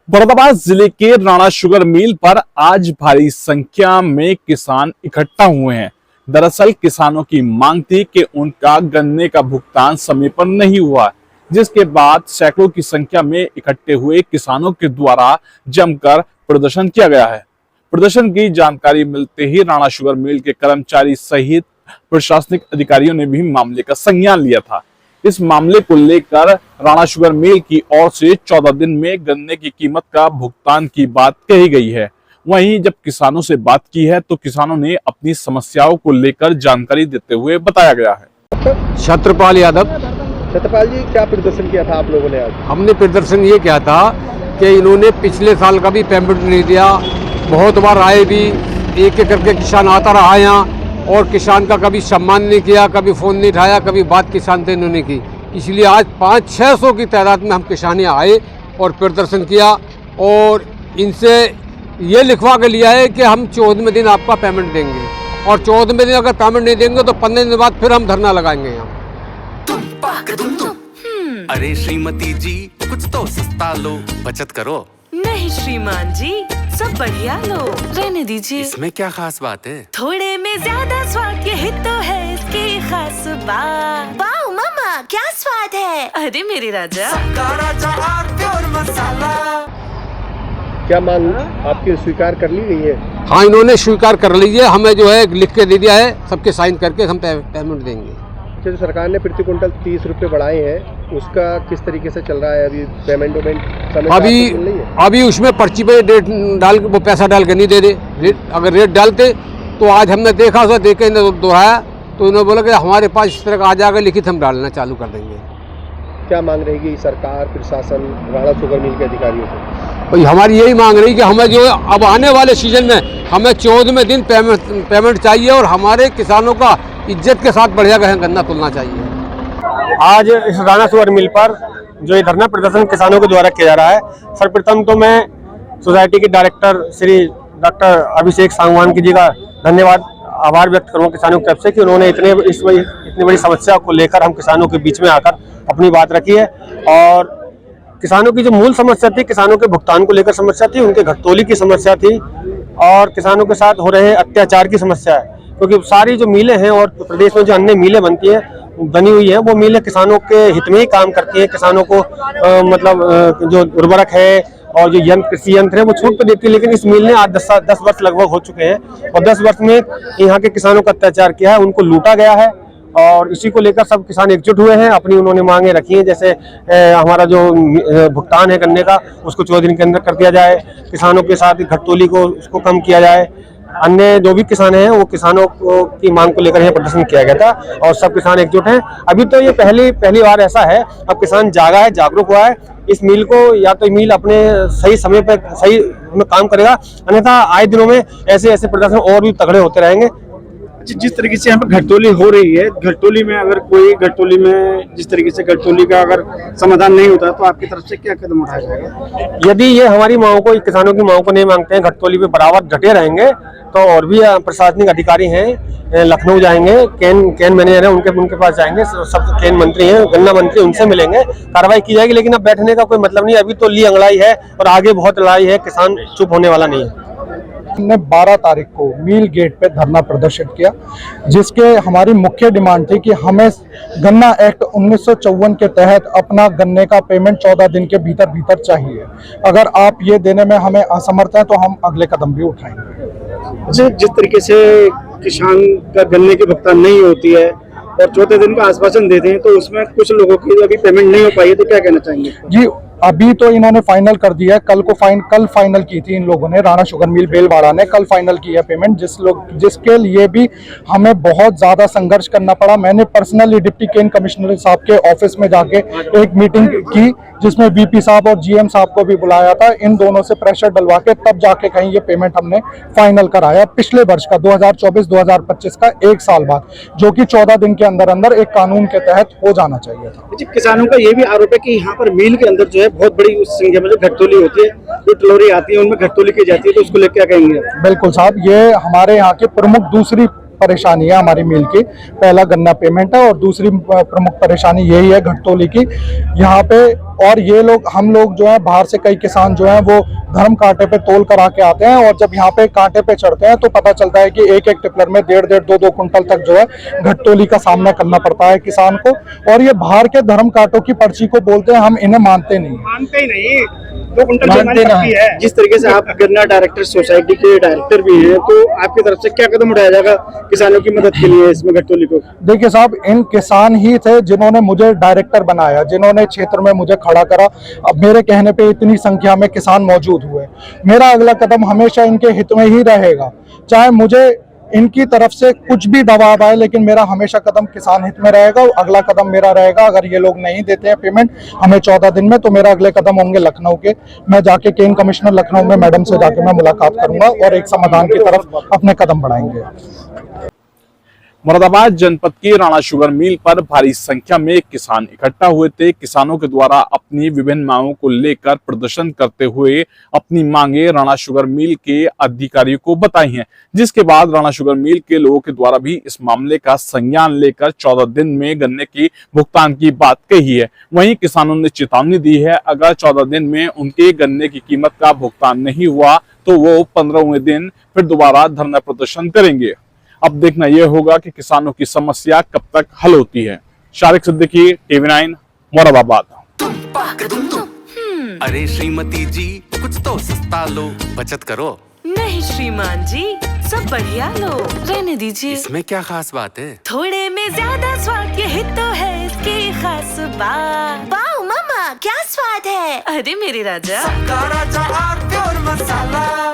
मुरादाबाद जिले के Rana sugar mill पर आज भारी संख्या में किसान इकट्ठा हुए हैं। दरअसल किसानों की मांग थी कि उनका गन्ने का भुगतान समय पर नहीं हुआ, जिसके बाद सैकड़ों की संख्या में इकट्ठे हुए किसानों के द्वारा जमकर प्रदर्शन किया गया है। प्रदर्शन की जानकारी मिलते ही राणा शुगर मिल के कर्मचारी सहित प्रशासनिक अधिकारियों ने भी मामले का संज्ञान लिया था। इस मामले को लेकर राणा शुगर मिल की ओर से 14 दिन में गन्ने की कीमत का भुगतान की बात कही गई है। वहीं जब किसानों से बात की है तो किसानों ने अपनी समस्याओं को लेकर जानकारी देते हुए बताया गया है। छत्रपाल यादव। छत्रपाल जी, क्या प्रदर्शन किया था आप लोगों ने आज? हमने प्रदर्शन ये किया था कि इन्होंने पिछले साल का भी पेमेंट नहीं दिया। बहुत बार आए भी, एक एक करके किसान आता रहा यहाँ और किसान का कभी सम्मान नहीं किया, कभी फ़ोन नहीं उठाया, कभी बात किसान से इन्होंने की। इसलिए आज 500-600 की तादाद में हम किसान यहाँ आए और प्रदर्शन किया और इनसे ये लिखवा के लिया है कि हम 14वें दिन आपका पेमेंट देंगे और 14वें दिन अगर पेमेंट नहीं देंगे तो 15 दिन बाद फिर हम धरना लगाएंगे यहाँ। अरे श्रीमती जी, कुछ तो सस्ता लो, बचत करो। नहीं श्रीमान जी, सब बढ़िया लो, रहने दीजिए। इसमें क्या खास बात है? थोड़े में ज्यादा स्वाद, यही तो है इसकी खास बात। वाओ मामा, क्या स्वाद है। अरे मेरे राजा, क्या मांग आपकी स्वीकार कर ली गई है? हाँ, इन्होंने स्वीकार कर लीजिए, हमें जो है लिख के दे दिया है, सबके साइन करके हम पेमेंट देंगे। जो सरकार ने प्रति क्विंटल 30 रुपये बढ़ाए हैं, उसका किस तरीके से चल रहा है अभी पेमेंट समय अभी उसमें पर्ची पे रेट डाल वो पैसा डाल के नहीं दे रहे। अगर रेट डालते तो आज हमने देखा, उसे देख के इन्होंने दोहराया तो इन्होंने बोला कि हमारे पास इस तरह का आ जाएगा, लिखित हम डालना चालू कर देंगे। क्या मांग रहेगी सरकार, प्रशासन, राणा शुगर मिल के अधिकारियों से? भाई हमारी यही मांग रही कि हमें जो अब आने वाले सीजन में हमें 14वें दिन पेमेंट चाहिए और हमारे किसानों का इज्जत के साथ बढ़िया गन्ना तुलना चाहिए। आज इस राणा शुगर मिल पर जो ये धरना प्रदर्शन किसानों के द्वारा किया जा रहा है, सर्वप्रथम तो मैं सोसाइटी के डायरेक्टर श्री डॉक्टर अभिषेक सांगवान जी का धन्यवाद आभार व्यक्त करूँगा किसानों की तरफ से कि उन्होंने इतनी बड़ी समस्या को लेकर हम किसानों के बीच में आकर अपनी बात रखी है। और किसानों की जो मूल समस्या थी, किसानों के भुगतान को लेकर समस्या थी, उनके घटतोली की समस्या थी और किसानों के साथ हो रहे अत्याचार की समस्या है। क्योंकि सारी जो मिलें हैं और प्रदेश में जो अन्य मिलें बनती हैं, बनी हुई है, वो मिलें किसानों के हित में ही काम करती हैं। किसानों को जो उर्वरक है और जो कृषि यंत्र है वो छूट पे देती है। लेकिन इस मिल ने आज 10 वर्ष लगभग हो चुके हैं और 10 वर्ष में यहाँ के किसानों का अत्याचार किया है, उनको लूटा गया है और इसी को लेकर सब किसान एकजुट हुए हैं। अपनी उन्होंने मांगे रखी हैं, जैसे हमारा जो भुगतान है गन्ने का उसको 14 दिन के अंदर कर दिया जाए, किसानों के साथ घटतोली को उसको कम किया जाए। अन्य जो भी किसान हैं वो किसानों की मांग को लेकर यहाँ प्रदर्शन किया गया था और सब किसान एकजुट हैं। अभी तो ये पहली बार ऐसा है, अब किसान जागा है, जागरूक हुआ है। इस मिल को या तो मिल अपने सही समय पर सही में काम करेगा, अन्यथा आए दिनों में ऐसे प्रदर्शन और भी तगड़े होते रहेंगे। जिस तरीके से यहाँ पे घटतोली हो रही है, घटतोली में अगर कोई घटतोली में जिस तरीके से घटतोली का अगर समाधान नहीं होता तो आपकी तरफ से क्या कदम उठाया जाएगा? यदि ये हमारी मांगों को, किसानों की मांगों को नहीं मांगते हैं, घटतोली पे बराबर डटे रहेंगे तो और भी प्रशासनिक अधिकारी हैं, लखनऊ जाएंगे, कैन मैनेजर है उनके पास जाएंगे, सब कैन मंत्री हैं, गन्ना मंत्री, उनसे मिलेंगे, कार्रवाई की जाएगी। लेकिन अब बैठने का कोई मतलब नहीं, अभी तो ली अंगड़ाई है और आगे बहुत लड़ाई है, किसान चुप होने वाला नहीं है। हमने 12 तारीख को मिल गेट पे धरना प्रदर्शन किया, जिसके हमारी मुख्य डिमांड थी कि हमें गन्ना एक्ट 1954 के तहत अपना गन्ने का पेमेंट 14 दिन के भीतर चाहिए। अगर आप ये देने में हमें असमर्थ हैं तो हम अगले कदम भी उठाएंगे। जिस तरीके से किसान का गन्ने की भुगतान नहीं होती है और 14 दिन का आश्वासन देते हैं तो उसमें कुछ लोगों की अभी पेमेंट नहीं हो पाई है, तो क्या कहना चाहेंगे? जी, अभी तो इन्होंने फाइनल कर दिया है, कल फाइनल की थी इन लोगों ने, राणा शुगर मिल बेलवाड़ा ने कल फाइनल की है पेमेंट, जिसके लिए भी हमें बहुत ज्यादा संघर्ष करना पड़ा। मैंने पर्सनली डिप्टी कैन कमिश्नर साहब के ऑफिस में जाके एक मीटिंग की, जिसमें बीपी साहब और जीएम साहब को भी बुलाया था। इन दोनों से प्रेशर डलवा के तब जाके कहीं ये पेमेंट हमने फाइनल कराया पिछले वर्ष का 2024-2025 का 1 साल बाद, जो कि 14 दिन के अंदर एक कानून के तहत हो जाना चाहिए था। किसानों का ये भी आरोप है कि यहाँ पर मिल के अंदर जो है बहुत बड़ी संख्या में जो घटतोली होती है, जो टलोरी आती है, उनमें घटतोली की जाती है, तो उसको लेकर क्या कहेंगे? बिल्कुल साहब, ये हमारे यहाँ के प्रमुख दूसरी परेशानी है हमारी मिल की। पहला गन्ना पेमेंट है और दूसरी प्रमुख परेशानी यही है घटतोली की यहाँ पे। और ये लोग हम लोग जो है बाहर से कई किसान जो है वो धर्म कांटे पे तोल कर आके आते हैं और जब यहाँ पे कांटे पे चढ़ते हैं तो पता चलता है कि एक एक टिपलर में 1.5-2 कुंटल तक जो है घटतोली का सामना करना पड़ता है किसान को। और ये बाहर के धर्म कांटों की पर्ची को बोलते हैं, हम इन्हें मानते नहीं। मानते ही नहीं, 2 कुंटल मानते पड़ती है। जिस तरीके से आप गन्ना डायरेक्टर सोसाइटी के डायरेक्टर भी हैं, तो आपकी तरफ से क्या कदम उठाया जाएगा किसानों की मदद के लिए इसमें घटतोली को? देखिए साहब, इन किसान ही थे जिन्होंने मुझे डायरेक्टर बनाया, जिन्होंने क्षेत्र में मुझे खड़ा करा। अब मेरे कहने पे इतनी संख्या में किसान मौजूद हुए। मेरा अगला कदम हमेशा इनके हित में ही रहेगा, चाहे मुझे इनकी तरफ से कुछ भी दबाव आए, लेकिन मेरा हमेशा कदम किसान हित में रहेगा। अगला कदम मेरा रहेगा, अगर ये लोग नहीं देते हैं पेमेंट हमें 14 दिन में, तो मेरा अगले कदम होंगे लखनऊ के। मैं जाके केन कमिश्नर लखनऊ में मैडम से जाके मैं मुलाकात करूंगा और एक समाधान की तरफ अपने कदम बढ़ाएंगे। मुरादाबाद जनपद की राणा शुगर मिल पर भारी संख्या में किसान इकट्ठा हुए थे। किसानों के द्वारा अपनी विभिन्न मांगों को लेकर प्रदर्शन करते हुए अपनी मांगे राणा शुगर मिल के अधिकारियों को बताई हैं, जिसके बाद राणा शुगर मिल के लोगों के द्वारा भी इस मामले का संज्ञान लेकर 14 दिन में गन्ने की भुगतान की बात कही है। वहीं किसानों ने चेतावनी दी है, अगर 14 दिन में उनके गन्ने की कीमत का भुगतान नहीं हुआ तो वो 15वें दिन फिर दोबारा धरना प्रदर्शन करेंगे। अब देखना यह होगा कि किसानों की समस्या कब तक हल होती है। शारिक सिद्दीकी, TV9, मुरादाबाद। अरे श्रीमती जी, कुछ तो सस्ता लो, बचत करो। नहीं श्रीमान जी, सब बढ़िया लो, रहने दीजिए। इसमें क्या खास बात है? थोड़े में ज्यादा स्वाद, यही तो है इसकी खास बात। वाह मामा, क्या स्वाद है। अरे मेरे राजा, राजा मसाला।